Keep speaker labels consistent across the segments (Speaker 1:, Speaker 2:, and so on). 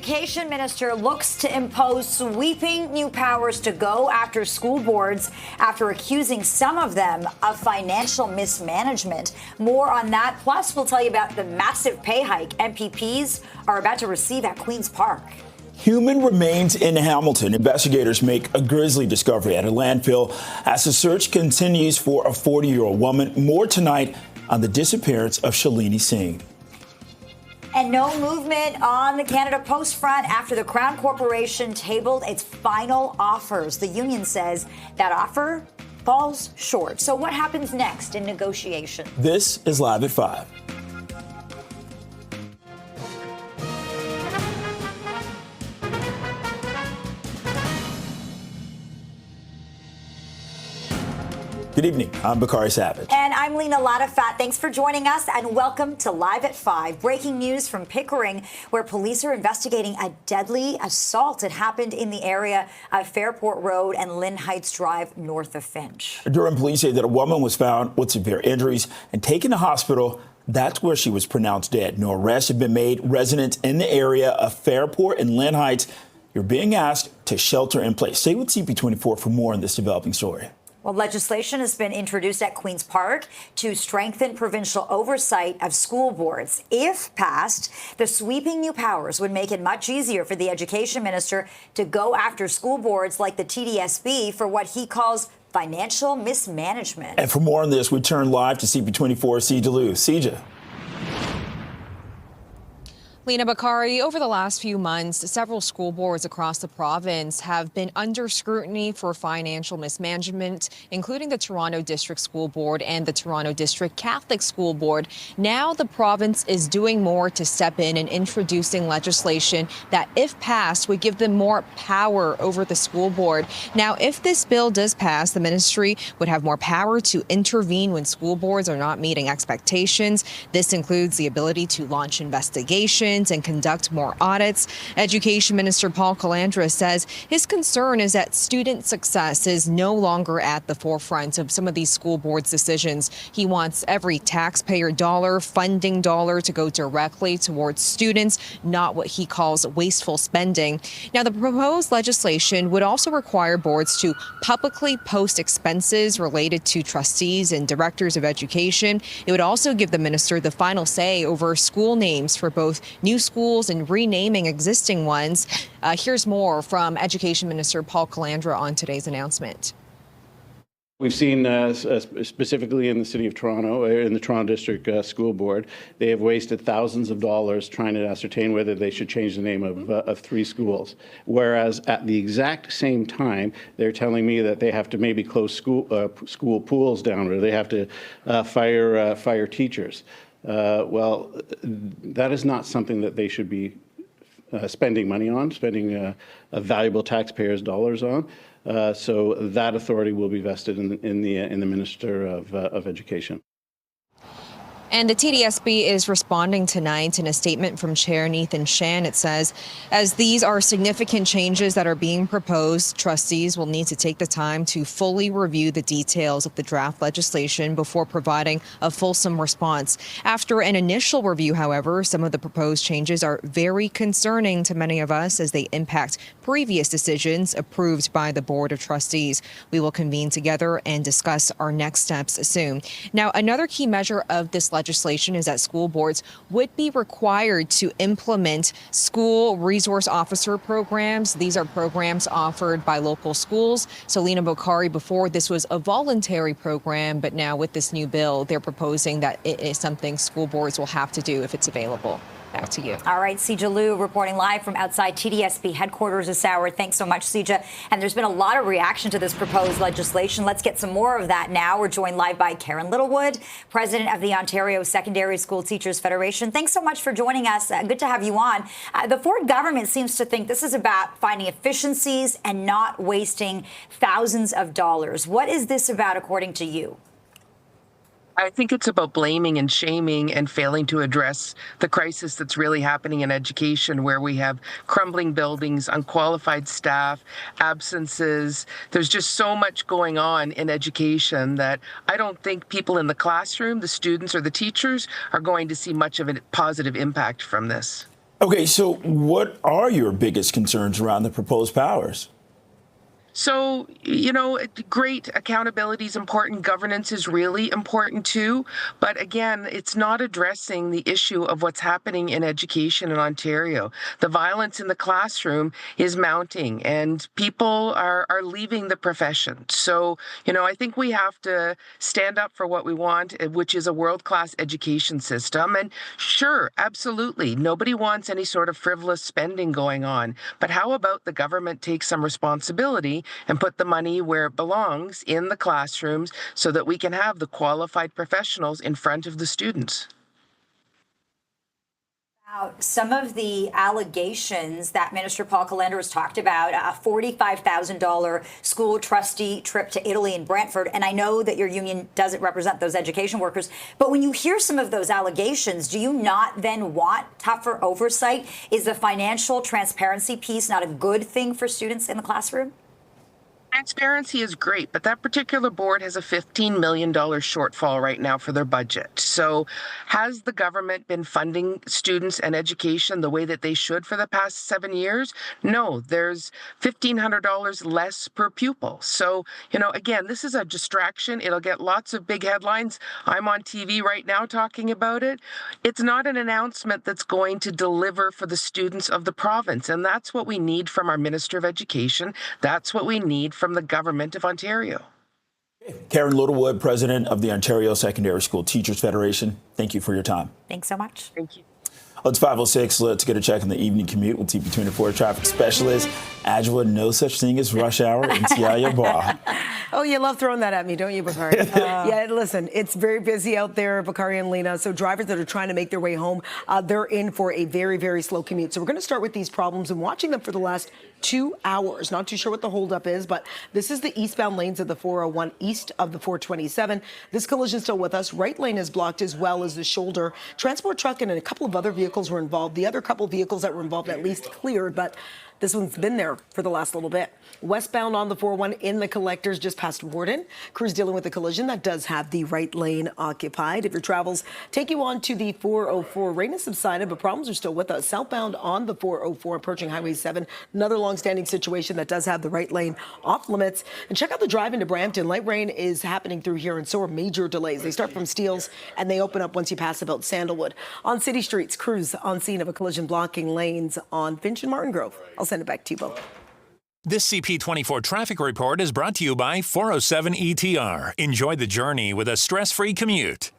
Speaker 1: Education minister looks to impose sweeping new powers to go after school boards after accusing some of them of financial mismanagement. More on that. Plus, we'll tell you about the massive pay hike MPPs are about to receive at Queen's Park.
Speaker 2: Human remains in Hamilton. Investigators make a grisly discovery at a landfill as the search continues for a 40-year-old woman. More tonight on the disappearance of Shalini Singh.
Speaker 1: And no movement on the Canada Post front after the Crown Corporation tabled its final offers. The union says that offer falls short. So what happens next in negotiation?
Speaker 2: This is Live at 5. Good evening. I'm Bakari Savage.
Speaker 1: And I'm Lena Latafat. Thanks for joining us and welcome to Live at 5. Breaking news from Pickering, where police are investigating a deadly assault. It happened in the area of Fairport Road and Lynn Heights Drive north of Finch.
Speaker 2: Durham police say that a woman was found with severe injuries and taken to hospital. That's where she was pronounced dead. No arrests have been made. Residents in the area of Fairport and Lynn Heights, you're being asked to shelter in place. Stay with CP24 for more on this developing story.
Speaker 1: Well, legislation has been introduced at Queen's Park to strengthen provincial oversight of school boards. If passed, the sweeping new powers would make it much easier for the education minister to go after school boards like the TDSB for what he calls financial mismanagement.
Speaker 2: And for more on this, we turn live to CP24 Sija Liu. Sija.
Speaker 3: Lena Bakari, over the last few months, several school boards across the province have been under scrutiny for financial mismanagement, including the Toronto District School Board and the Toronto District Catholic School Board. Now the province is doing more to step in and introducing legislation that, if passed, would give them more power over the school board. Now, if this bill does pass, the ministry would have more power to intervene when school boards are not meeting expectations. This includes the ability to launch investigations and conduct more audits. Education Minister Paul Calandra says his concern is that student success is no longer at the forefront of some of these school boards' decisions. He wants every taxpayer dollar, funding dollar, to go directly towards students, not what he calls wasteful spending. Now, the proposed legislation would also require boards to publicly post expenses related to trustees and directors of education. It would also give the minister the final say over school names for both new schools and renaming existing ones. Here's more from Education Minister Paul Calandra on today's announcement.
Speaker 4: We've seen specifically in the City of Toronto, in the Toronto District School Board, they have wasted thousands of dollars trying to ascertain whether they should change the name of 3 schools. Whereas at the exact same time, they're telling me that they have to maybe close school pools down, or they have to fire teachers. Well, that is not something that they should be spending money on, spending valuable taxpayers' dollars on. So that authority will be vested in the Minister of Education.
Speaker 3: And the TDSB is responding tonight in a statement from Chair Nathan Shan. It says, as these are significant changes that are being proposed, trustees will need to take the time to fully review the details of the draft legislation before providing a fulsome response. After an initial review, however, some of the proposed changes are very concerning to many of us as they impact previous decisions approved by the Board of Trustees. We will convene together and discuss our next steps soon. Now, another key measure of this legislation is that school boards would be required to implement school resource officer programs. These are programs offered by local schools. So, Lena Bakari, before this was a voluntary program, but now with this new bill, they're proposing that it is something school boards will have to do if it's available. Back to you.
Speaker 1: All right, Sija Liu reporting live from outside TDSB headquarters this hour. Thanks so much, Sija. And there's been a lot of reaction to this proposed legislation. Let's get some more of that now. We're joined live by Karen Littlewood, president of the Ontario Secondary School Teachers Federation. Thanks so much for joining us. Good to have you on. The Ford government seems to think this is about finding efficiencies and not wasting thousands of dollars. What is this about, according to you?
Speaker 5: I think it's about blaming and shaming and failing to address the crisis that's really happening in education, where we have crumbling buildings, unqualified staff, absences. There's just so much going on in education that I don't think people in the classroom, the students or the teachers, are going to see much of a positive impact from this.
Speaker 2: Okay, so what are your biggest concerns around the proposed powers?
Speaker 5: So, great accountability is important. Governance is really important too. But again, it's not addressing the issue of what's happening in education in Ontario. The violence in the classroom is mounting and people are leaving the profession. So, I think we have to stand up for what we want, which is a world-class education system. And sure, absolutely, nobody wants any sort of frivolous spending going on. But how about the government take some responsibility and put the money where it belongs in the classrooms so that we can have the qualified professionals in front of the students?
Speaker 1: Some of the allegations that Minister Paul Calandra has talked about, a $45,000 school trustee trip to Italy and Brantford. And I know that your union doesn't represent those education workers. But when you hear some of those allegations, do you not then want tougher oversight? Is the financial transparency piece not a good thing for students in the classroom?
Speaker 5: Transparency is great, but that particular board has a $15 million shortfall right now for their budget. So has the government been funding students and education the way that they should for the past 7 years? No, there's $1,500 less per pupil. So, again, this is a distraction. It'll get lots of big headlines. I'm on TV right now talking about it. It's not an announcement that's going to deliver for the students of the province. And that's what we need from our Minister of Education. That's what we need from the government of Ontario.
Speaker 2: Karen Littlewood, president of the Ontario Secondary School Teachers Federation, thank you for your time.
Speaker 1: Thanks so much.
Speaker 5: Thank you.
Speaker 2: It's 5:06. Let's get a check on the evening commute with CP24 traffic specialist, Adwoa. No such thing as rush hour in Tiaya.
Speaker 6: Oh, you love throwing that at me, don't you, Bakari? Yeah, listen, it's very busy out there, Bakari and Lena. So drivers that are trying to make their way home, they're in for a very, very slow commute. So we're going to start with these problems and watching them for the last 2 hours. Not too sure what the holdup is, but this is the eastbound lanes of the 401 east of the 427. This collision still with us. Right lane is blocked as well as the shoulder. Transport truck and a couple of other vehicles were involved. The other couple of vehicles that were involved at least cleared, but this one's been there for the last little bit. Westbound on the 401 in the collectors just past Warden. Crews dealing with a collision that does have the right lane occupied. If your travels take you on to the 404, rain has subsided, but problems are still with us. Southbound on the 404 approaching Highway 7. Another long-standing situation that does have the right lane off limits. And check out the drive into Brampton. Light rain is happening through here, and so are major delays. They start from Steeles and they open up once you pass about Sandalwood. On city streets, crews on scene of a collision blocking lanes on Finch and Martin Grove. I'll send it back to you both.
Speaker 7: This CP24 traffic report is brought to you by 407 ETR. Enjoy the journey with a stress-free commute.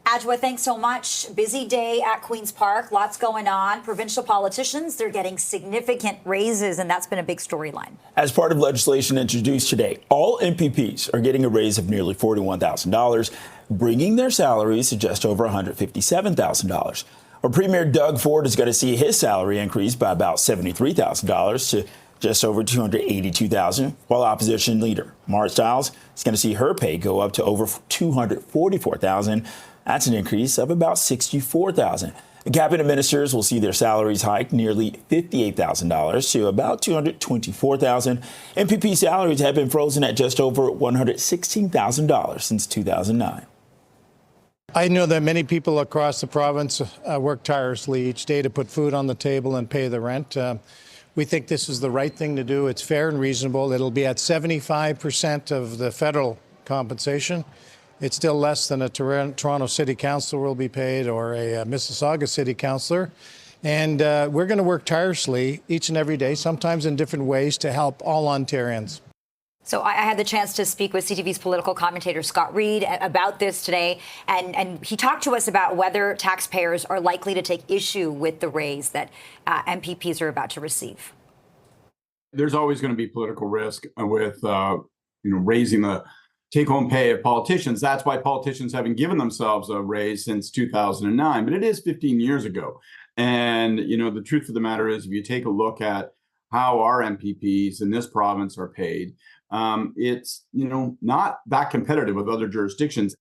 Speaker 1: Adwoa, thanks so much. Busy day at Queen's Park. Lots going on. Provincial politicians, they're getting significant raises, and that's been a big storyline. As part of legislation introduced today, all MPPs are getting a raise of nearly $41,000, bringing their salaries to just over $157,000. Or Premier Doug Ford is going to see his salary increase by about $73,000 to just over $282,000, while opposition leader Marit Stiles is going to see her pay go up to over $244,000. That's an increase of about $64,000. The cabinet ministers will see their salaries hike nearly $58,000 to about $224,000. MPP salaries have been frozen at just over $116,000 since 2009.
Speaker 8: I know that many people across the province work tirelessly each day to put food on the table and pay the rent. We think this is the right thing to do. It's fair and reasonable. It'll be at 75% of the federal compensation. It's still less than a Toronto City Councillor will be paid or a Mississauga City Councillor. And we're going to work tirelessly each and every day, sometimes in different ways, to help all Ontarians.
Speaker 1: So I had the chance to speak with CTV's political commentator Scott Reid about this today, and he talked to us about whether taxpayers are likely to take issue with the raise that MPPs are about to receive.
Speaker 9: There's always going to be political risk with raising the take-home pay of politicians. That's why politicians haven't given themselves a raise since 2009, but it is 15 years ago. And the truth of the matter is, if you take a look at how our MPPs in this province are paid, it's not that competitive with other jurisdictions.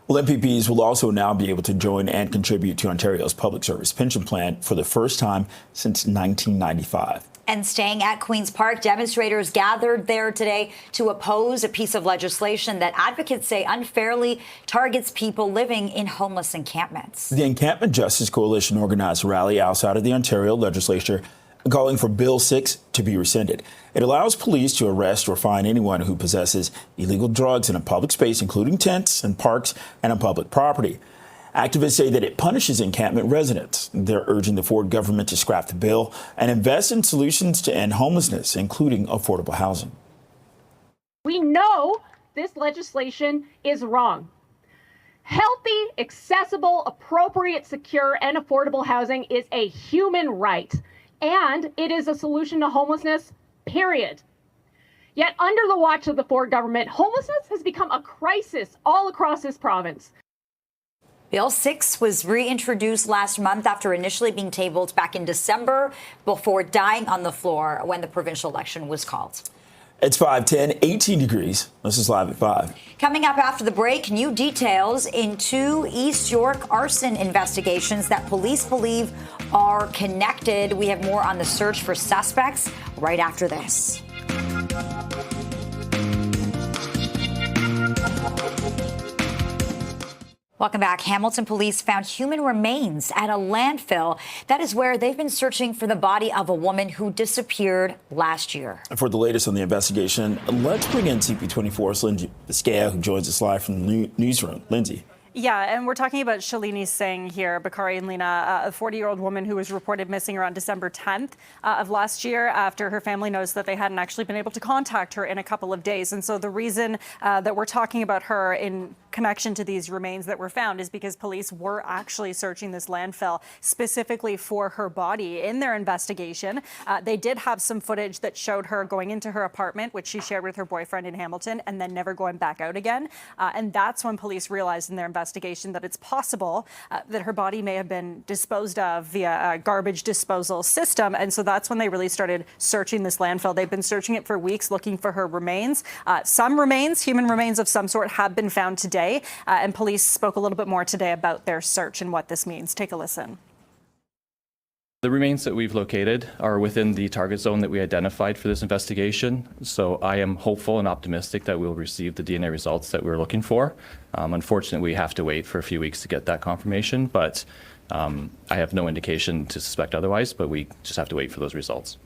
Speaker 2: Well, MPPs will also now be able to join and contribute to Ontario's public service pension plan for the first time since 1995.
Speaker 1: And staying at Queen's Park, demonstrators gathered there today to oppose a piece of legislation that advocates say unfairly targets people living in homeless encampments.
Speaker 2: The Encampment Justice Coalition organized a rally outside of the Ontario legislature calling for Bill 6 to be rescinded. It allows police to arrest or fine anyone who possesses illegal drugs in a public space, including tents and parks and on public property. Activists say that it punishes encampment residents. They're urging the Ford government to scrap the bill and invest in solutions to end homelessness, including affordable housing.
Speaker 10: We know this legislation is wrong. Healthy, accessible, appropriate, secure, and affordable housing is a human right, and it is a solution to homelessness, period. Yet under the watch of the Ford government, homelessness has become a crisis all across this province.
Speaker 1: Bill 6 was reintroduced last month after initially being tabled back in December before dying on the floor when the provincial election was called.
Speaker 2: It's 5:10, 18 degrees. This is Live at 5.
Speaker 1: Coming up after the break, new details in 2 East York arson investigations that police believe are connected. We have more on the search for suspects right after this. Welcome back. Hamilton police found human remains at a landfill. That is where they've been searching for the body of a woman who disappeared last year.
Speaker 2: For the latest on the investigation, let's bring in CP24's Lindsay Biscaya, who joins us live from the newsroom. Lindsay.
Speaker 11: Yeah, and we're talking about Shalini Singh here, Bakari and Lena, a 40-year-old woman who was reported missing around December 10th of last year after her family noticed that they hadn't actually been able to contact her in a couple of days. And so the reason that we're talking about her in connection to these remains that were found is because police were actually searching this landfill specifically for her body. In their investigation, they did have some footage that showed her going into her apartment, which she shared with her boyfriend in Hamilton, and then never going back out again. And that's when police realized in their investigation that it's possible that her body may have been disposed of via a garbage disposal system. And so that's when they really started searching this landfill. They've been searching it for weeks, looking for her remains. Some remains, human remains of some sort, have been found today. And police spoke a little bit more today about their search and what this means. Take a listen.
Speaker 12: The remains that we've located are within the target zone that we identified for this investigation. So I am hopeful and optimistic that we'll receive the DNA results that we're looking for. Unfortunately, we have to wait for a few weeks to get that confirmation, but I have no indication to suspect otherwise, but we just have to wait for those results.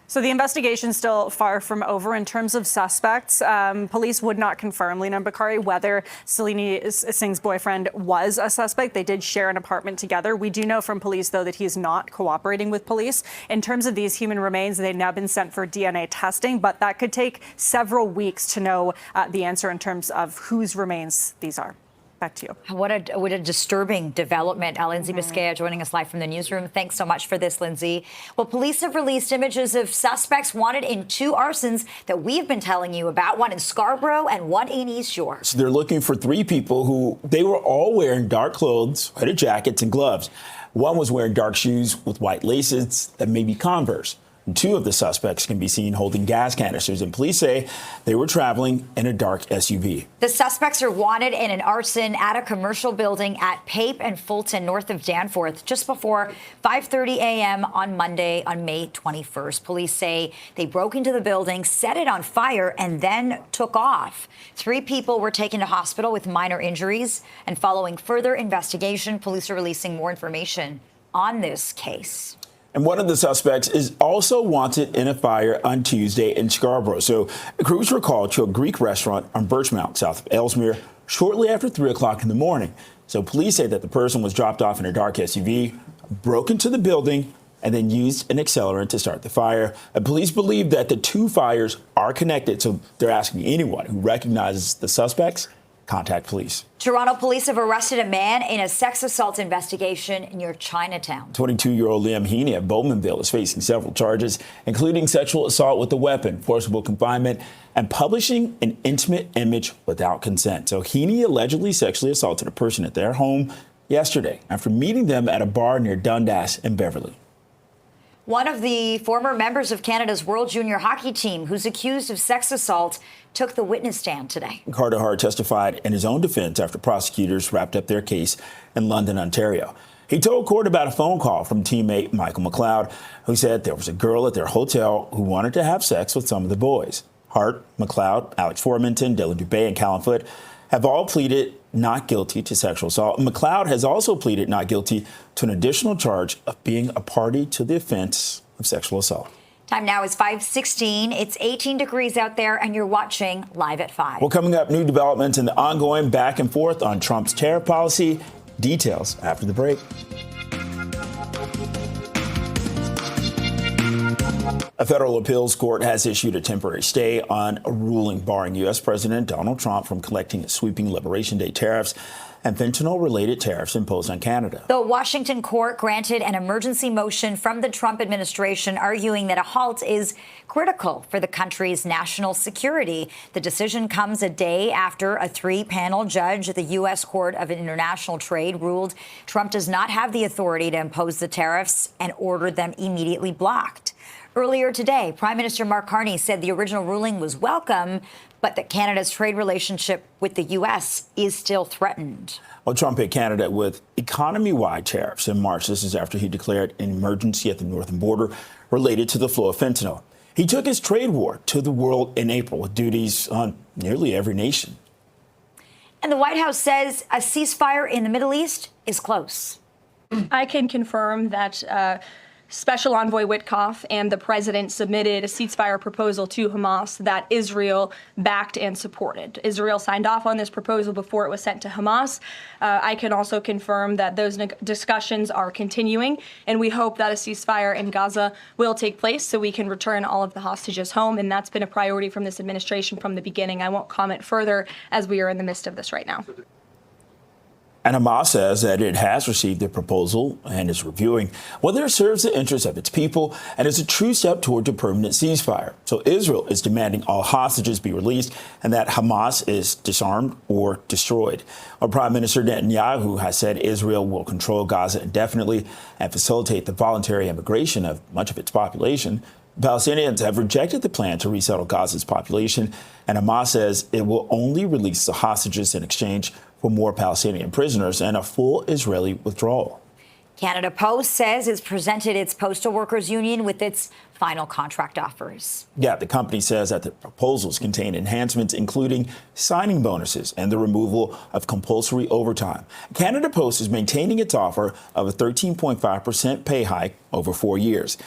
Speaker 11: So the investigation's still far from over. In terms of suspects, police would not confirm, Lena Bakari, whether Shalini Singh's boyfriend was a suspect. They did share an apartment together. We do know from police, though, that he's not cooperating with police. In terms of these human remains, they've now been sent for DNA testing, but that could take several weeks to know the answer in terms of whose remains these are. Back to you.
Speaker 1: What a disturbing development. Lindsay Biscaya joining us live from the newsroom. Thanks so much for this, Lindsay. Well, police have released images of suspects wanted in 2 arsons that we've been telling you about, one in Scarborough and one in East York.
Speaker 2: So they're looking for 3 people who they were all wearing dark clothes, hooded jackets, and gloves. One was wearing dark shoes with white laces that may be Converse. 2 of the suspects can be seen holding gas canisters, and police say they were traveling in a dark SUV.
Speaker 1: The suspects are wanted in an arson at a commercial building at Pape and Fulton, north of Danforth, just before 5:30 a.m. on Monday, on May 21st. Police say they broke into the building, set it on fire, and then took off. 3 people were taken to hospital with minor injuries, and following further investigation, police are releasing more information on this case.
Speaker 2: And one of the suspects is also wanted in a fire on Tuesday in Scarborough. So crews were called to a Greek restaurant on Birchmount, south of Ellesmere, shortly after 3 o'clock in the morning. So police say that the person was dropped off in a dark SUV, broke into the building, and then used an accelerant to start the fire. And police believe that the 2 fires are connected. So they're asking anyone who recognizes the suspects, contact police.
Speaker 1: Toronto police have arrested a man in a sex assault investigation near Chinatown.
Speaker 2: 22-year-old Liam Heaney of Bowmanville is facing several charges, including sexual assault with a weapon, forcible confinement, and publishing an intimate image without consent. So Heaney allegedly sexually assaulted a person at their home yesterday after meeting them at a bar near Dundas and Beverly.
Speaker 1: One of the former members of Canada's World Junior Hockey team who's accused of sex assault took the witness stand today.
Speaker 2: Carter Hart testified in his own defense after prosecutors wrapped up their case in London, Ontario. He told court about a phone call from teammate Michael McLeod, who said there was a girl at their hotel who wanted to have sex with some of the boys. Hart, McLeod, Alex Formenton, Dylan Dubé, and Callum Foote have all pleaded not guilty to sexual assault. McLeod has also pleaded not guilty to an additional charge of being a party to the offense of sexual assault.
Speaker 1: Time now is 5:16. It's 18 degrees out there, and you're watching Live at 5.
Speaker 2: Well, coming up, new developments in the ongoing back and forth on Trump's tariff policy. Details after the break. A federal appeals court has issued a temporary stay on a ruling barring U.S. President Donald Trump from collecting sweeping Liberation Day tariffs and fentanyl-related tariffs imposed on Canada.
Speaker 1: The Washington court granted an emergency motion from the Trump administration arguing that a halt is critical for the country's national security. The decision comes a day after a 3-panel judge at the U.S. Court of International Trade ruled Trump does not have the authority to impose the tariffs and ordered them immediately blocked. Earlier today, Prime Minister Mark Carney said the original ruling was welcome, but that Canada's trade relationship with the U.S. is still threatened.
Speaker 2: Well, Trump hit Canada with economy-wide tariffs in March. This is after he declared an emergency at the northern border related to the flow of fentanyl. He took his trade war to the world in April with duties on nearly every nation.
Speaker 1: And the White House says a ceasefire in the Middle East is close.
Speaker 13: I can confirm that Special Envoy Witkoff and the president submitted a ceasefire proposal to Hamas that Israel backed and supported. Israel signed off on this proposal before it was sent to Hamas. I can also confirm that those discussions are continuing, and we hope that a ceasefire in Gaza will take place so we can return all of the hostages home, and that's been a priority from this administration from the beginning. I won't comment further as we are in the midst of this right now.
Speaker 2: And Hamas says that it has received the proposal and is reviewing whether it serves the interests of its people and is a true step toward a permanent ceasefire. So Israel is demanding all hostages be released and that Hamas is disarmed or destroyed. Our Prime Minister Netanyahu has said Israel will control Gaza indefinitely and facilitate the voluntary immigration of much of its population. Palestinians have rejected the plan to resettle Gaza's population, and Hamas says it will only release the hostages in exchange for more Palestinian prisoners and a full Israeli withdrawal.
Speaker 1: Canada Post says it's presented its postal workers union with its final contract offers.
Speaker 2: Yeah, the company says that the proposals contain enhancements, including signing bonuses and the removal of compulsory overtime. Canada Post is maintaining its offer of a 13.5% pay hike over 4 years.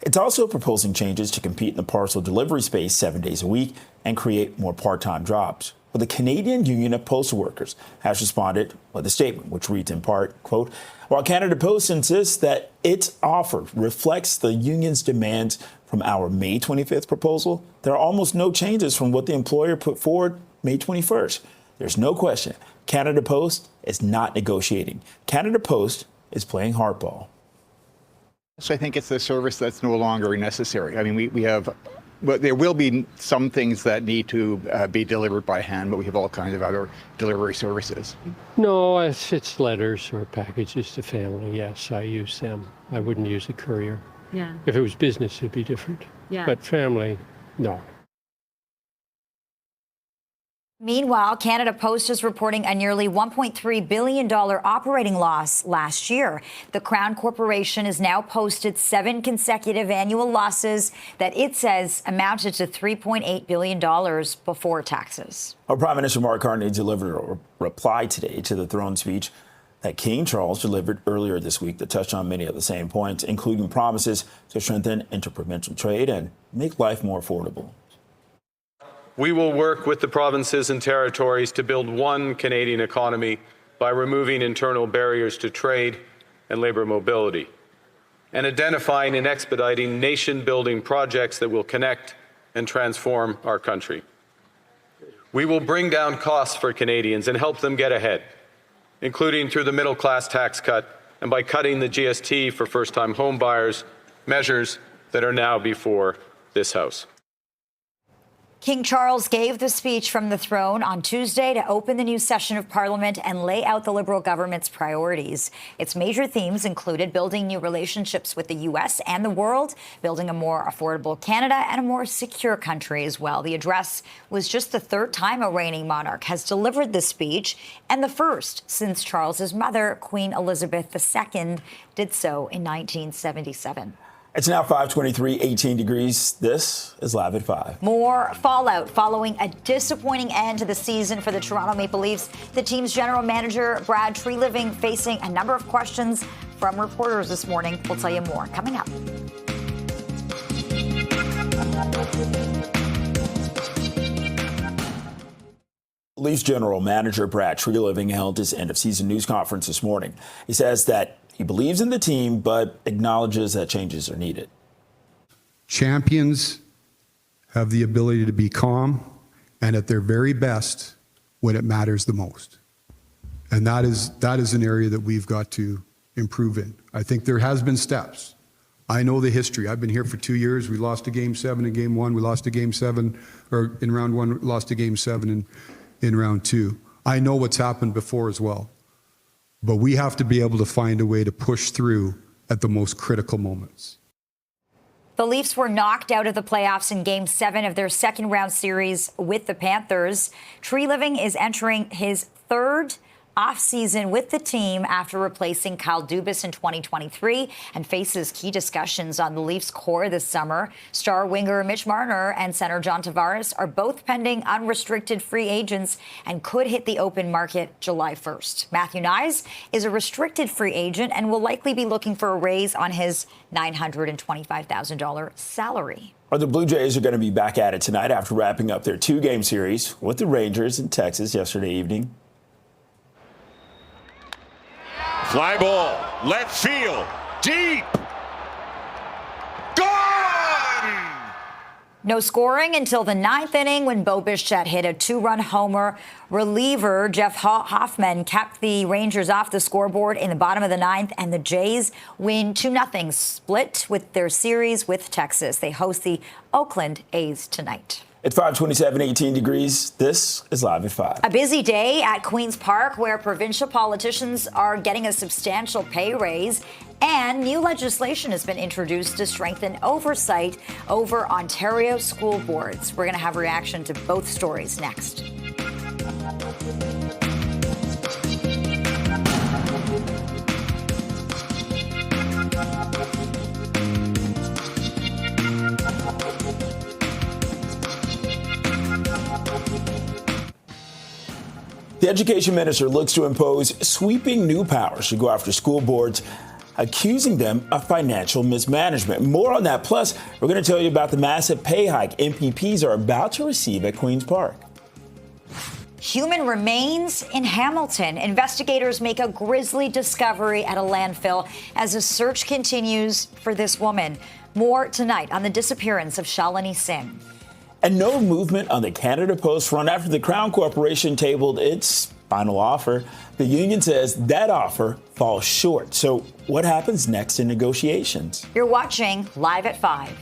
Speaker 2: It's also proposing changes to compete in the parcel delivery space 7 days a week and create more part-time jobs. Well, the Canadian Union of Postal Workers has responded with a statement, which reads in part, quote, while Canada Post insists that its offer reflects the union's demands from our May 25th proposal, there are almost no changes from what the employer put forward May 21st. There's no question. Canada Post is not negotiating. Canada Post is playing hardball.
Speaker 14: So I think it's a service that's no longer necessary. I mean, we have, but there will be some things that need to be delivered by hand, but we have all kinds of other delivery services.
Speaker 15: No, it's letters or packages to family. Yes, I use them. I wouldn't use a courier.
Speaker 16: Yeah.
Speaker 15: If it was business, it'd be different.
Speaker 16: Yeah.
Speaker 15: But family, no.
Speaker 1: Meanwhile, Canada Post is reporting a nearly $1.3 billion operating loss last year. The Crown Corporation has now posted 7 consecutive annual losses that it says amounted to $3.8 billion before taxes.
Speaker 2: Our Prime Minister Mark Carney delivered a reply today to the throne speech that King Charles delivered earlier this week that touched on many of the same points, including promises to strengthen interprovincial trade and make life more affordable.
Speaker 17: We will work with the provinces and territories to build one Canadian economy by removing internal barriers to trade and labour mobility, and identifying and expediting nation-building projects that will connect and transform our country. We will bring down costs for Canadians and help them get ahead, including through the middle-class tax cut and by cutting the GST for first-time home buyers, measures that are now before this House.
Speaker 1: King Charles gave the speech from the throne on Tuesday to open the new session of Parliament and lay out the Liberal government's priorities. Its major themes included building new relationships with the U.S. and the world, building a more affordable Canada and a more secure country as well. The address was just the third time a reigning monarch has delivered this speech, and the first since Charles's mother, Queen Elizabeth II, did so in 1977.
Speaker 2: It's now 5:23, 18 degrees. This is Live at 5.
Speaker 1: More fallout following a disappointing end to the season for the Toronto Maple Leafs. The team's general manager, Brad Treliving, facing a number of questions from reporters this morning. We'll tell you more coming up.
Speaker 2: Leafs general manager Brad Treliving held his end-of-season news conference this morning. He says that he believes in the team, but acknowledges that changes are needed.
Speaker 16: Champions have the ability to be calm and at their very best when it matters the most. And that is an area that we've got to improve in. I think there has been steps. I know the history. I've been here for 2 years. We lost a Game 7 in Game 1. We lost a Game 7, or in Round 1, lost a Game 7 in Round 2. I know what's happened before as well. But we have to be able to find a way to push through at the most critical moments.
Speaker 1: The Leafs were knocked out of the playoffs in Game 7 of their second-round series with the Panthers. Treliving is entering his third off-season with the team after replacing Kyle Dubas in 2023 and faces key discussions on the Leafs core this summer. Star winger Mitch Marner and center John Tavares are both pending unrestricted free agents and could hit the open market July 1st. Matthew Nyes is a restricted free agent and will likely be looking for a raise on his $925,000 salary.
Speaker 2: The Blue Jays are going to be back at it tonight after wrapping up their two-game series with the Rangers in Texas yesterday evening.
Speaker 18: Fly ball, left field, deep, gone!
Speaker 1: No scoring until the ninth inning when Bo Bichette hit a two-run homer. Reliever Jeff Hoffman kept the Rangers off the scoreboard in the bottom of the ninth, and the Jays win 2-0, split with their series with Texas. They host the Oakland A's tonight.
Speaker 2: At 5:27, 18 degrees, this is Live at 5.
Speaker 1: A busy day at Queen's Park where provincial politicians are getting a substantial pay raise, and new legislation has been introduced to strengthen oversight over Ontario school boards. We're going to have reaction to both stories next.
Speaker 2: The education minister looks to impose sweeping new powers to go after school boards, accusing them of financial mismanagement. More on that. Plus, we're going to tell you about the massive pay hike MPPs are about to receive at Queen's Park.
Speaker 1: Human remains in Hamilton. Investigators make a grisly discovery at a landfill as a search continues for this woman. More tonight on the disappearance of Shalini Singh.
Speaker 2: And no movement on the Canada Post front after the Crown Corporation tabled its final offer. The union says that offer falls short. So what happens next in negotiations?
Speaker 1: You're watching Live at 5.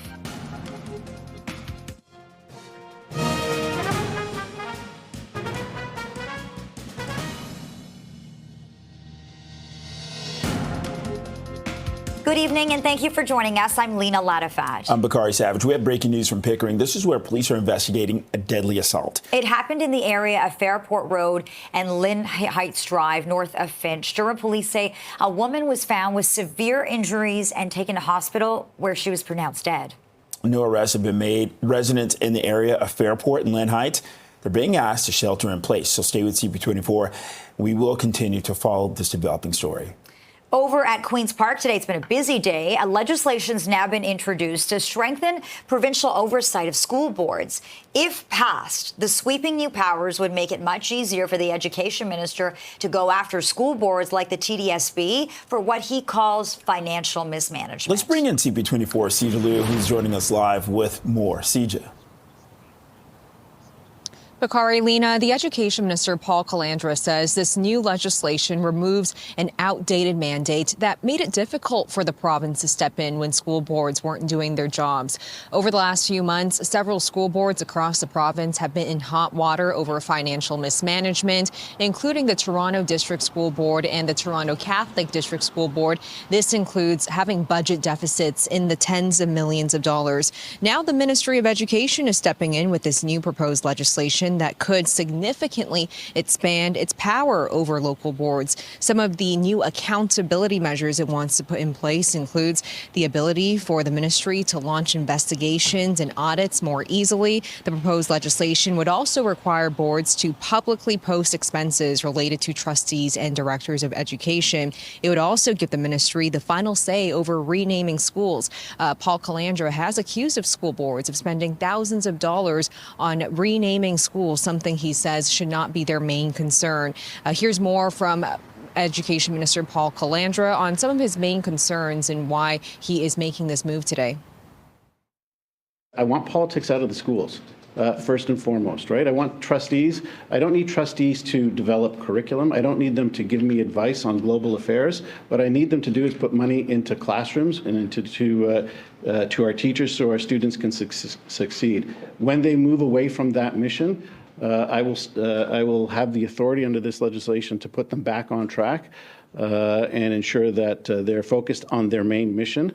Speaker 1: Good evening, and thank you for joining us. I'm Lena Latifat.
Speaker 2: I'm Bakari Savage. We have breaking news from Pickering. This is where police are investigating a deadly assault.
Speaker 1: It happened in the area of Fairport Road and Lynn Heights Drive, north of Finch. Durham police say a woman was found with severe injuries and taken to hospital where she was pronounced dead.
Speaker 2: No arrests have been made. Residents in the area of Fairport and Lynn Heights, they're being asked to shelter in place. So stay with CP24. We will continue to follow this developing story.
Speaker 1: Over at Queen's Park today, it's been a busy day. Legislation's now been introduced to strengthen provincial oversight of school boards. If passed, the sweeping new powers would make it much easier for the education minister to go after school boards like the TDSB for what he calls financial mismanagement.
Speaker 2: Let's bring in CP24 Sija Liu, who's joining us live with more. Sija.
Speaker 3: Bakari, Lena, the Education Minister, Paul Calandra, says this new legislation removes an outdated mandate that made it difficult for the province to step in when school boards weren't doing their jobs. Over the last few months, several school boards across the province have been in hot water over financial mismanagement, including the Toronto District School Board and the Toronto Catholic District School Board. This includes having budget deficits in the tens of millions of dollars. Now the Ministry of Education is stepping in with this new proposed legislation that could significantly expand its power over local boards. Some of the new accountability measures it wants to put in place includes the ability for the ministry to launch investigations and audits more easily. The proposed legislation would also require boards to publicly post expenses related to trustees and directors of education. It would also give the ministry the final say over renaming schools. Paul Calandra has accused of school boards of spending thousands of dollars on renaming schools, something he says should not be their main concern. Here's more from Education Minister Paul Calandra on some of his main concerns and why he is making this move today.
Speaker 4: I want politics out of the schools. First and foremost, right? I want trustees. I don't need trustees to develop curriculum. I don't need them to give me advice on global affairs. What I need them to do is put money into classrooms and to our teachers so our students can succeed. When they move away from that mission, I will have the authority under this legislation to put them back on track and ensure that they're focused on their main mission.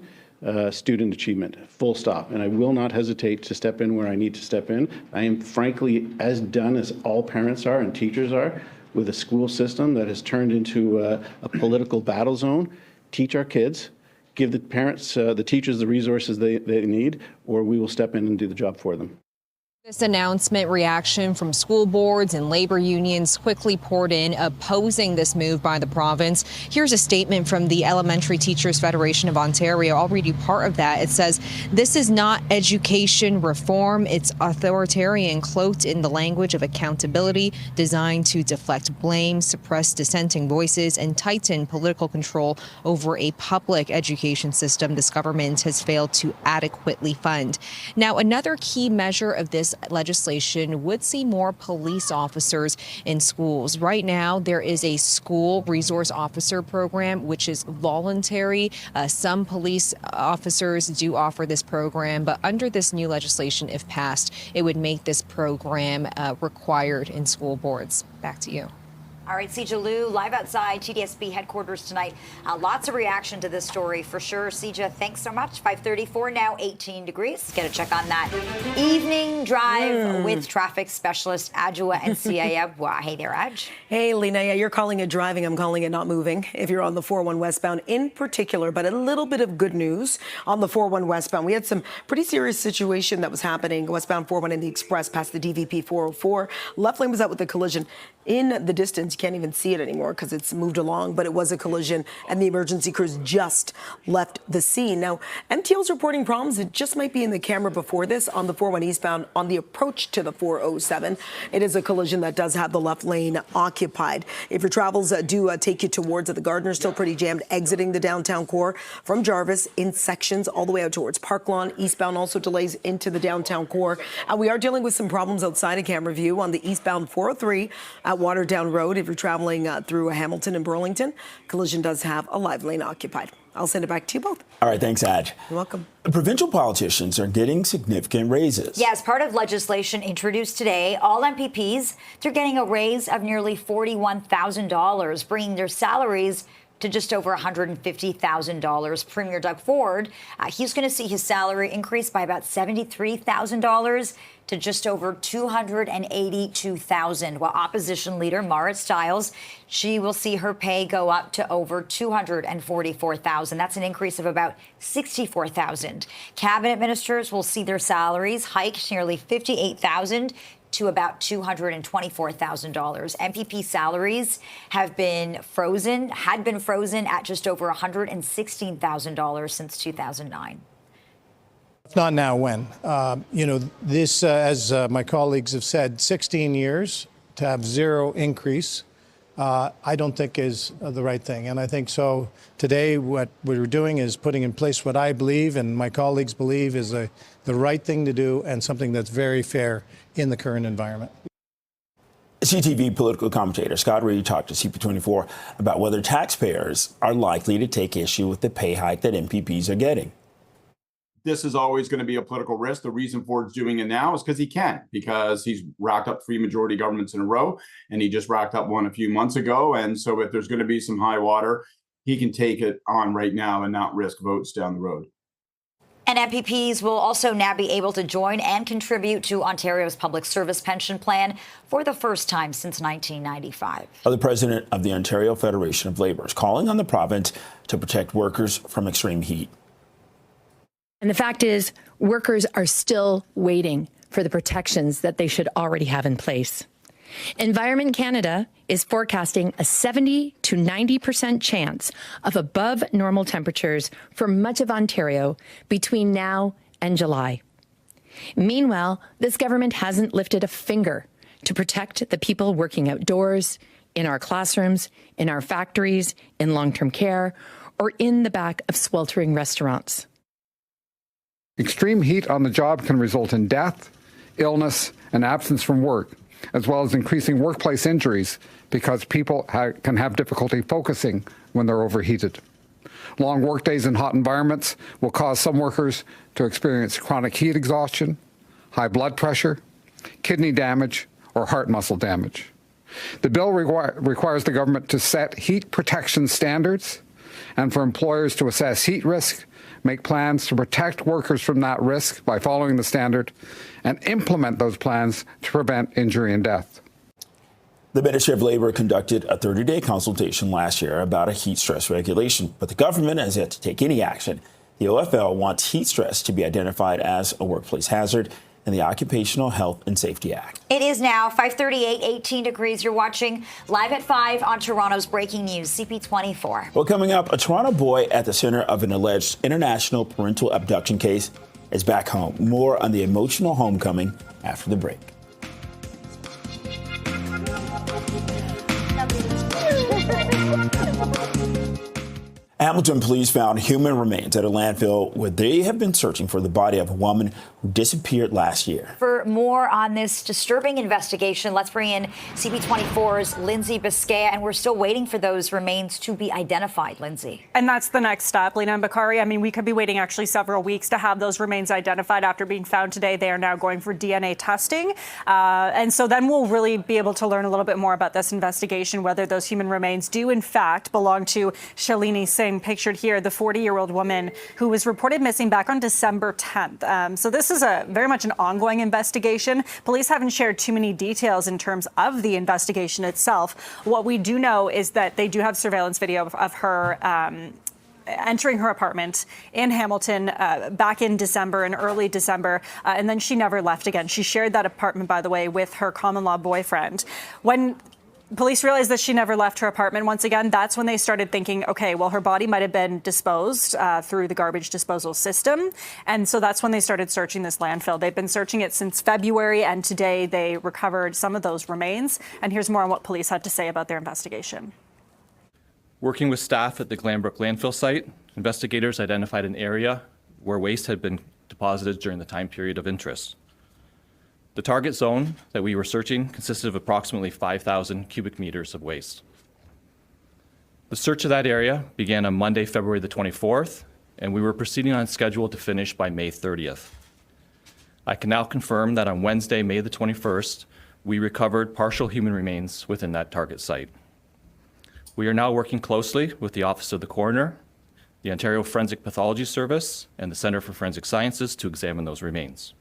Speaker 4: Student achievement, full stop. And I will not hesitate to step in where I need to step in. I am frankly as done as all parents are and teachers are with a school system that has turned into a political battle zone. Teach our kids, give the parents, the teachers the resources they need, or we will step in and do the job for them.
Speaker 3: This announcement reaction from school boards and labor unions quickly poured in, opposing this move by the province. Here's a statement from the Elementary Teachers Federation of Ontario. I'll read you part of that. It says, "This is not education reform. It's authoritarian, cloaked in the language of accountability, designed to deflect blame, suppress dissenting voices, and tighten political control over a public education system this government has failed to adequately fund." Now, another key measure of this legislation would see more police officers in schools. Right now, there is a school resource officer program, which is voluntary. Some police officers do offer this program, but under this new legislation, if passed, it would make this program required in school boards. Back to you.
Speaker 1: All right, Sija Liu, live outside TDSB headquarters tonight. Lots of reaction to this story for sure. Sija, thanks so much. 5:34 now, 18 degrees. Get a check on that. Evening drive with traffic specialist Adjoa and CIF. Wow, hey there, Adj.
Speaker 6: Hey, Lena. Yeah, you're calling it driving. I'm calling it not moving. If you're on the 401 westbound in particular, but a little bit of good news on the 401 westbound. We had some pretty serious situation that was happening westbound 401 in the express past the DVP 404. Left lane was out with a collision. In the distance, you can't even see it anymore because it's moved along, but it was a collision and the emergency crews just left the scene. Now, MTL's reporting problems. It just might be in the camera before this on the 401 eastbound on the approach to the 407. It is a collision that does have the left lane occupied. If your travels do take you towards the Gardner, still pretty jammed, exiting the downtown core from Jarvis in sections all the way out towards Park Lawn. Eastbound also delays into the downtown core. We are dealing with some problems outside of camera view on the eastbound 403 at Waterdown Road. If you're traveling through Hamilton and Burlington, collision does have a live lane occupied. I'll send it back to you both.
Speaker 2: All right, thanks, Adj.
Speaker 6: You're welcome.
Speaker 2: Provincial politicians are getting significant raises.
Speaker 1: Yeah, as part of legislation introduced today, all MPPs, they're getting a raise of nearly $41,000, bringing their salaries to just over $150,000. Premier Doug Ford, he's going to see his salary increase by about $73,000 to just over $282,000, while opposition leader Marit Stiles, she will see her pay go up to over $244,000. That's an increase of about $64,000. Cabinet ministers will see their salaries hike nearly $58,000 to about $224,000. MPP salaries had been frozen at just over $116,000 since 2009.
Speaker 8: If not now, when? This, as my colleagues have said, 16 years to have zero increase, I don't think is the right thing. And I think so today what we're doing is putting in place what I believe and my colleagues believe is the right thing to do and something that's very fair in the current environment.
Speaker 2: CTV political commentator Scott Reed talked to CP24 about whether taxpayers are likely to take issue with the pay hike that MPPs are getting.
Speaker 9: This is always going to be a political risk. The reason Ford's doing it now is because he's racked up 3 majority governments in a row, and he just racked up one a few months ago. And so if there's going to be some high water, he can take it on right now and not risk votes down the road.
Speaker 1: And MPPs will also now be able to join and contribute to Ontario's public service pension plan for the first time since 1995.
Speaker 2: The president of the Ontario Federation of Labour is calling on the province to protect workers from extreme heat.
Speaker 19: And the fact is, workers are still waiting for the protections that they should already have in place. Environment Canada is forecasting a 70 to 90% chance of above normal temperatures for much of Ontario between now and July. Meanwhile, this government hasn't lifted a finger to protect the people working outdoors, in our classrooms, in our factories, in long-term care, or in the back of sweltering restaurants.
Speaker 20: Extreme heat on the job can result in death, illness, and absence from work, as well as increasing workplace injuries because people can have difficulty focusing when they're overheated. Long workdays in hot environments will cause some workers to experience chronic heat exhaustion, high blood pressure, kidney damage, or heart muscle damage. The bill requires the government to set heat protection standards and for employers to assess heat risk, make plans to protect workers from that risk by following the standard, and implement those plans to prevent injury and death.
Speaker 2: The Ministry of Labour conducted a 30-day consultation last year about a heat stress regulation, but the government has yet to take any action. The OFL wants heat stress to be identified as a workplace hazard in the Occupational Health and Safety Act.
Speaker 1: It is now 5:38, 18 degrees. You're watching Live at 5 on Toronto's Breaking News, CP24.
Speaker 2: Well, coming up, a Toronto boy at the center of an alleged international parental abduction case is back home. More on the emotional homecoming after the break. Hamilton police found human remains at a landfill where they have been searching for the body of a woman who disappeared last year.
Speaker 1: For more on this disturbing investigation, let's bring in CP24's Lindsay Biscaya, and we're still waiting for those remains to be identified, Lindsay.
Speaker 11: And that's the next step, Lena and Bakari. I mean, we could be waiting actually several weeks to have those remains identified. After being found today, they are now going for DNA testing. And so then we'll really be able to learn a little bit more about this investigation, whether those human remains do in fact belong to Shalini Singh, pictured here, the 40-year-old woman who was reported missing back on December 10th. So this is very much an ongoing investigation. Police haven't shared too many details in terms of the investigation itself. What we do know is that they do have surveillance video of her entering her apartment in Hamilton back in December, in early December, and then she never left again. She shared that apartment, by the way, with her common-law boyfriend. When police realized that she never left her apartment once again, that's when they started thinking, okay, well, her body might have been disposed through the garbage disposal system. And so that's when they started searching this landfill. They've been searching it since February, and today they recovered some of those remains. And here's more on what police had to say about their investigation.
Speaker 12: Working with staff at the Glanbrook landfill site, investigators identified an area where waste had been deposited during the time period of interest. The target zone that we were searching consisted of approximately 5,000 cubic meters of waste. The search of that area began on Monday, February the 24th, and we were proceeding on schedule to finish by May 30th. I can now confirm that on Wednesday, May the 21st, we recovered partial human remains within that target site. We are now working closely with the Office of the Coroner, the Ontario Forensic Pathology Service, and the Centre for Forensic Sciences to examine those remains.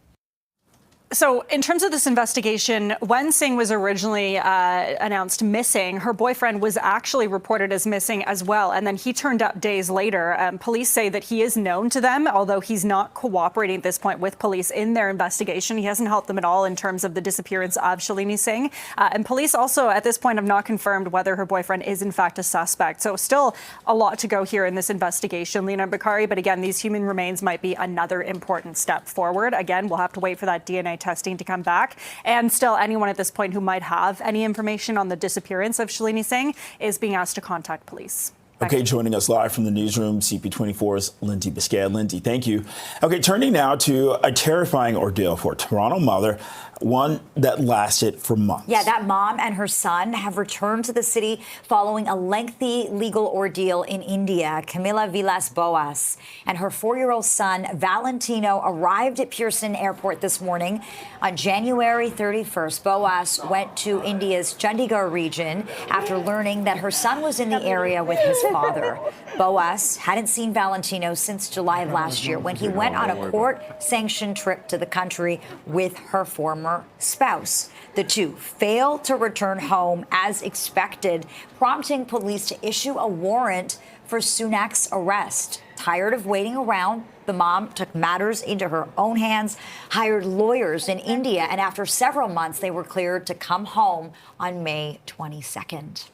Speaker 11: So in terms of this investigation, when Singh was originally announced missing, her boyfriend was actually reported as missing as well. And then he turned up days later. Police say that he is known to them, although he's not cooperating at this point with police in their investigation. He hasn't helped them at all in terms of the disappearance of Shalini Singh. And police also at this point have not confirmed whether her boyfriend is in fact a suspect. So still a lot to go here in this investigation, Lena Bakari. But again, these human remains might be another important step forward. Again, we'll have to wait for that DNA testing to come back. And still, anyone at this point who might have any information on the disappearance of Shalini Singh is being asked to contact police.
Speaker 2: Okay, joining us live from the newsroom, CP24's Lindsay Biscaya. Lindsay, thank you. Okay, turning now to a terrifying ordeal for a Toronto mother, one that lasted for months.
Speaker 1: Yeah, that mom and her son have returned to the city following a lengthy legal ordeal in India. Camila Villas-Boas and her 4-year-old son, Valentino, arrived at Pearson Airport this morning. On January 31st, Boas went to India's Chandigarh region after learning that her son was in the area with his father. Boas hadn't seen Valentino since July of last year when he went on a court-sanctioned trip to the country with her former spouse. The two failed to return home as expected, prompting police to issue a warrant for Sunak's arrest. Tired of waiting around, the mom took matters into her own hands, hired lawyers in India, and after several months, they were cleared to come home on May 22nd.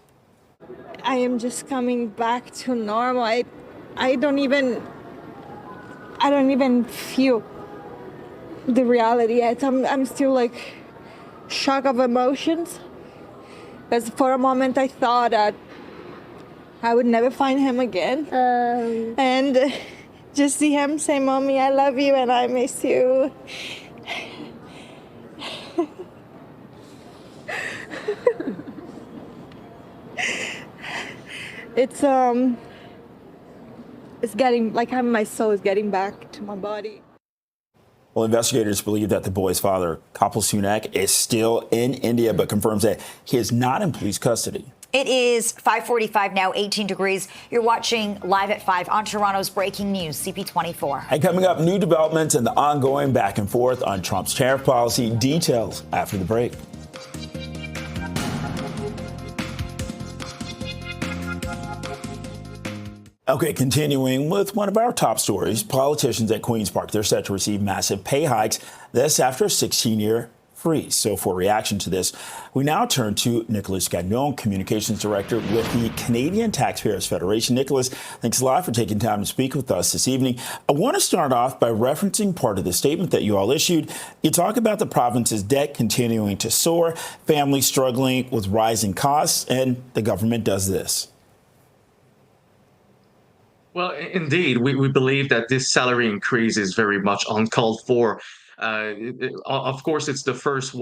Speaker 21: I am just coming back to normal. I don't even feel the reality yet. I'm still like shock of emotions. Because for a moment I thought that I would never find him again. And just see him say, "Mommy, I love you and I miss you." It's getting like my soul is getting back to my body.
Speaker 2: Well, investigators believe that the boy's father, Kapil Sunak, is still in India, but confirms that he is not in police custody.
Speaker 1: It is 5:45 now, 18 degrees. You're watching Live at 5 on Toronto's Breaking News, CP24.
Speaker 2: And coming up, new developments and the ongoing back and forth on Trump's tariff policy. Details after the break. Okay, continuing with one of our top stories, politicians at Queen's Park, they're set to receive massive pay hikes. This after a 16-year freeze. So for reaction to this, we now turn to Nicholas Gagnon, Communications Director with the Canadian Taxpayers Federation. Nicholas, thanks a lot for taking time to speak with us this evening. I want to start off by referencing part of the statement that you all issued. You talk about the province's debt continuing to soar, families struggling with rising costs, and the government does this.
Speaker 12: Well, indeed, we believe that this salary increase is very much uncalled for. Of course, it's the first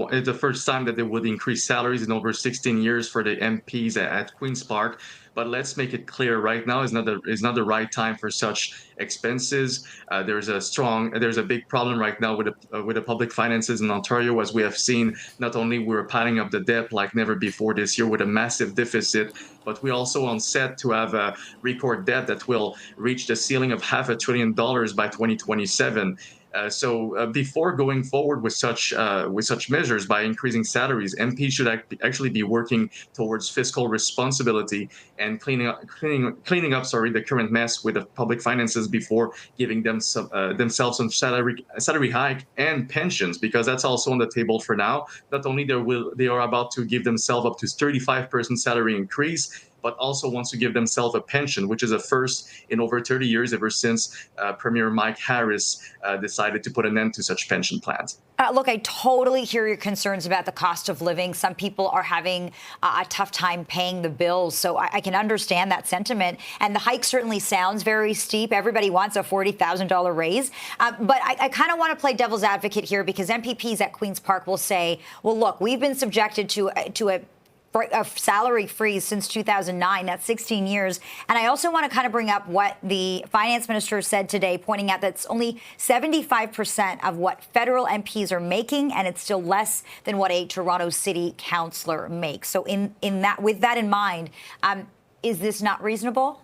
Speaker 12: time that they would increase salaries in over 16 years for the MPs at Queen's Park. But let's make it clear right now is not the right time for such expenses. There's a big problem right now with the public finances in Ontario, as we have seen. Not only we're piling up the debt like never before this year with a massive deficit, but we also on set to have a record debt that will reach the ceiling of $500 billion by 2027. So before going forward with such measures by increasing salaries, MPs should actually be working towards fiscal responsibility and cleaning up the current mess with the public finances before giving themselves some salary hike and pensions, because that's also on the table for now. Not only they are about to give themselves up to 35% salary increase, but also wants to give themselves a pension, which is a first in over 30 years ever since Premier Mike Harris decided to put an end to such pension plans.
Speaker 1: Look, I totally hear your concerns about the cost of living. Some people are having a tough time paying the bills, so I can understand that sentiment. And the hike certainly sounds very steep. Everybody wants a $40,000 raise. But I kind of want to play devil's advocate here, because MPPs at Queen's Park will say, well, look, we've been subjected to a salary freeze since 2009. That's 16 years. And I also want to kind of bring up what the finance minister said today, pointing out that it's only 75% of what federal MPs are making, and it's still less than what a Toronto city councillor makes. So with that in mind, is this not reasonable?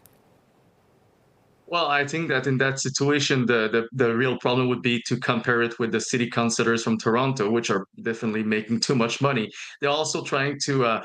Speaker 12: Well, I think that in that situation, the real problem would be to compare it with the city councillors from Toronto, which are definitely making too much money. They're also trying to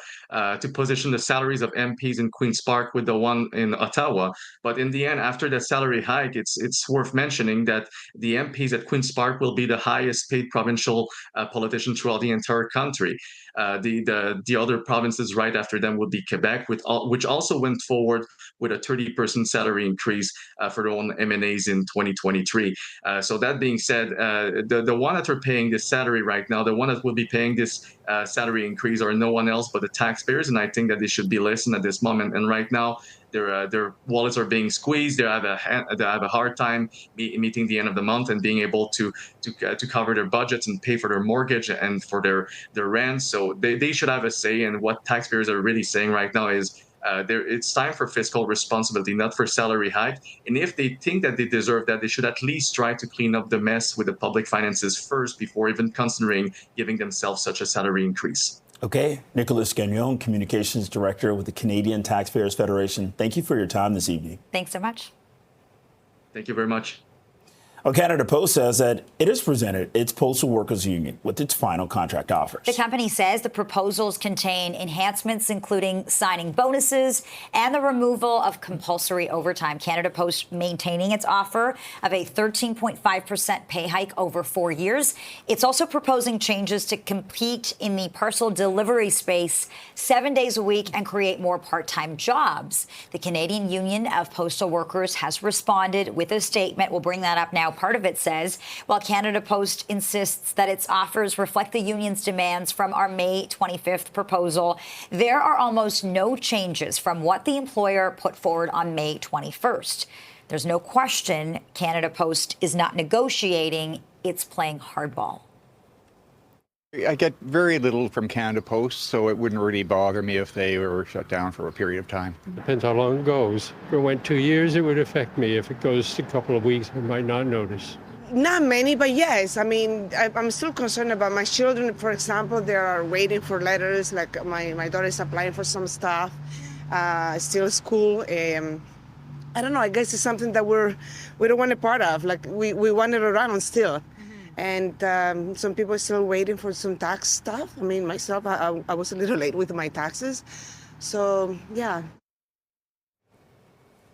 Speaker 12: position the salaries of MPs in Queen's Park with the one in Ottawa. But in the end, after the salary hike, it's worth mentioning that the MPs at Queen's Park will be the highest paid provincial politician throughout the entire country. The other provinces right after them would be Quebec, which also went forward with a 30% salary increase
Speaker 5: for their own M&As in 2023. So that being said, the one that are paying this salary right now, the one that will be paying this salary increase are no one else but the taxpayers, and I think that they should be listened at this moment. And right now, their wallets are being squeezed. They have a hard time meeting the end of the month and being able to cover their budgets and pay for their mortgage and for their rent. So they should have a say. And what taxpayers are really saying right now is it's time for fiscal responsibility, not for salary hike. And if they think that they deserve that, they should at least try to clean up the mess with the public finances first before even considering giving themselves such a salary increase.
Speaker 2: Okay, Nicolas Gagnon, Communications Director with the Canadian Taxpayers Federation. Thank you for your time this evening.
Speaker 1: Thanks so much.
Speaker 5: Thank you very much.
Speaker 2: Well, Canada Post says that it has presented its postal workers union with its final contract offers.
Speaker 1: The company says the proposals contain enhancements, including signing bonuses and the removal of compulsory overtime. Canada Post maintaining its offer of a 13.5% pay hike over 4 years. It's also proposing changes to compete in the parcel delivery space 7 days a week and create more part-time jobs. The Canadian Union of Postal Workers has responded with a statement. We'll bring that up now. Part of it says, while Canada Post insists that its offers reflect the union's demands from our May 25th proposal, there are almost no changes from what the employer put forward on May 21st. There's no question Canada Post is not negotiating, it's playing hardball.
Speaker 14: I get very little from Canada Post, so it wouldn't really bother me if they were shut down for a period of time.
Speaker 15: Depends how long it goes. If it went 2 years, it would affect me. If it goes a couple of weeks, I might not notice.
Speaker 22: Not many, but yes. I mean, I'm still concerned about my children. For example, they are waiting for letters. Like my daughter is applying for some stuff, still school. I don't know. I guess it's something that we don't want a part of. Like we want it around still. And some people are still waiting for some tax stuff. I mean, myself, I was a little late with my taxes. So, yeah.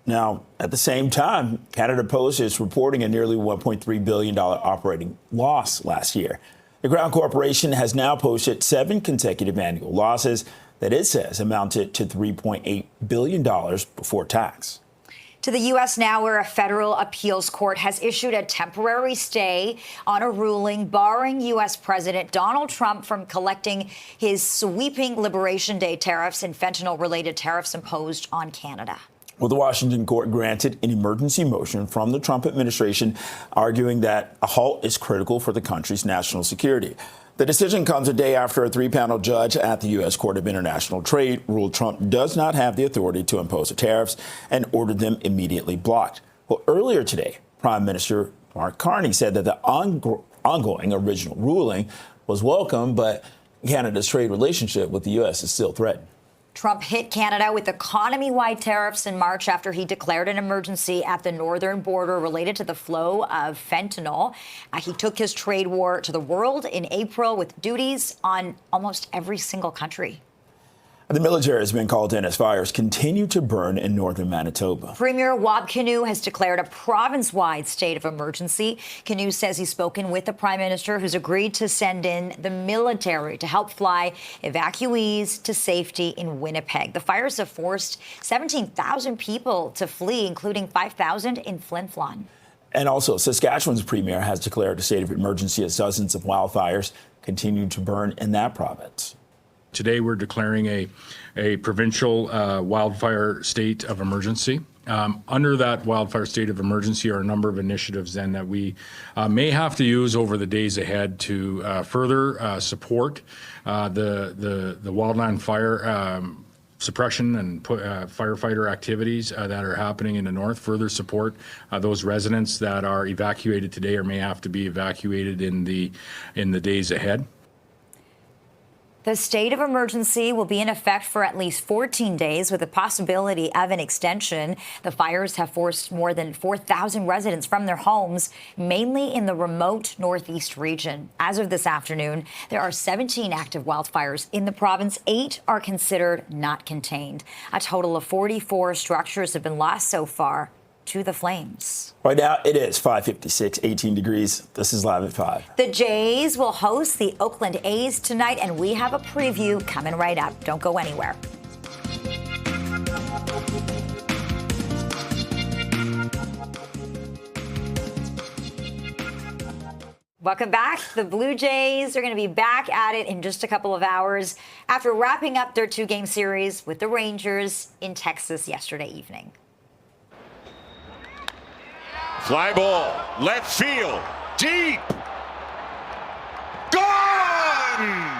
Speaker 2: Now, at the same time, Canada Post is reporting a nearly $1.3 billion operating loss last year. The Crown Corporation has now posted 7 consecutive annual losses that it says amounted to $3.8 billion before tax.
Speaker 1: To the U.S. now, where a federal appeals court has issued a temporary stay on a ruling barring U.S. President Donald Trump from collecting his sweeping Liberation Day tariffs and fentanyl-related tariffs imposed on Canada.
Speaker 2: Well, the Washington court granted an emergency motion from the Trump administration, arguing that a halt is critical for the country's national security. The decision comes a day after a 3-panel judge at the U.S. Court of International Trade ruled Trump does not have the authority to impose the tariffs and ordered them immediately blocked. Well, earlier today, Prime Minister Mark Carney said that the ongoing original ruling was welcome, but Canada's trade relationship with the U.S. is still threatened.
Speaker 1: Trump hit Canada with economy-wide tariffs in March after he declared an emergency at the northern border related to the flow of fentanyl. He took his trade war to the world in April with duties on almost every single country.
Speaker 2: The military has been called in as fires continue to burn in northern Manitoba.
Speaker 1: Premier Wab Kinew has declared a province-wide state of emergency. Kinew says he's spoken with the Prime Minister, who's agreed to send in the military to help fly evacuees to safety in Winnipeg. The fires have forced 17,000 people to flee, including 5,000 in Flin Flon.
Speaker 2: And also, Saskatchewan's premier has declared a state of emergency as dozens of wildfires continue to burn in that province.
Speaker 23: Today, we're declaring a provincial wildfire state of emergency. Under that wildfire state of emergency are a number of initiatives then that we may have to use over the days ahead to further support the wildland fire suppression and firefighter activities that are happening in the north, further support those residents that are evacuated today or may have to be evacuated in the days ahead.
Speaker 1: The state of emergency will be in effect for at least 14 days with the possibility of an extension. The fires have forced more than 4,000 residents from their homes, mainly in the remote northeast region. As of this afternoon, there are 17 active wildfires in the province. 8 are considered not contained. A total of 44 structures have been lost so far to the flames.
Speaker 2: Right now, it is 5:56, 18 degrees. This is Live at 5.
Speaker 1: The Jays will host the Oakland A's tonight, and we have a preview coming right up. Don't go anywhere. Welcome back. The Blue Jays are going to be back at it in just a couple of hours after wrapping up their 2-game series with the Rangers in Texas yesterday evening.
Speaker 18: Fly ball, left field, deep, gone!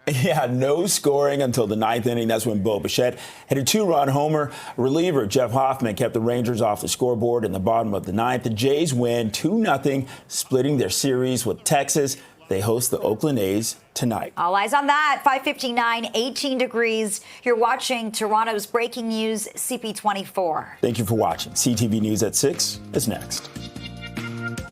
Speaker 2: Yeah, no scoring until the 9th inning. That's when Bo Bichette had a 2-run homer. Reliever Jeff Hoffman kept the Rangers off the scoreboard in the bottom of the 9th. The Jays win 2-0, splitting their series with Texas. They host the Oakland A's tonight.
Speaker 1: All eyes on that. 5:59, 18 degrees. You're watching Toronto's Breaking News, CP24.
Speaker 2: Thank you for watching. CTV News at 6 is next.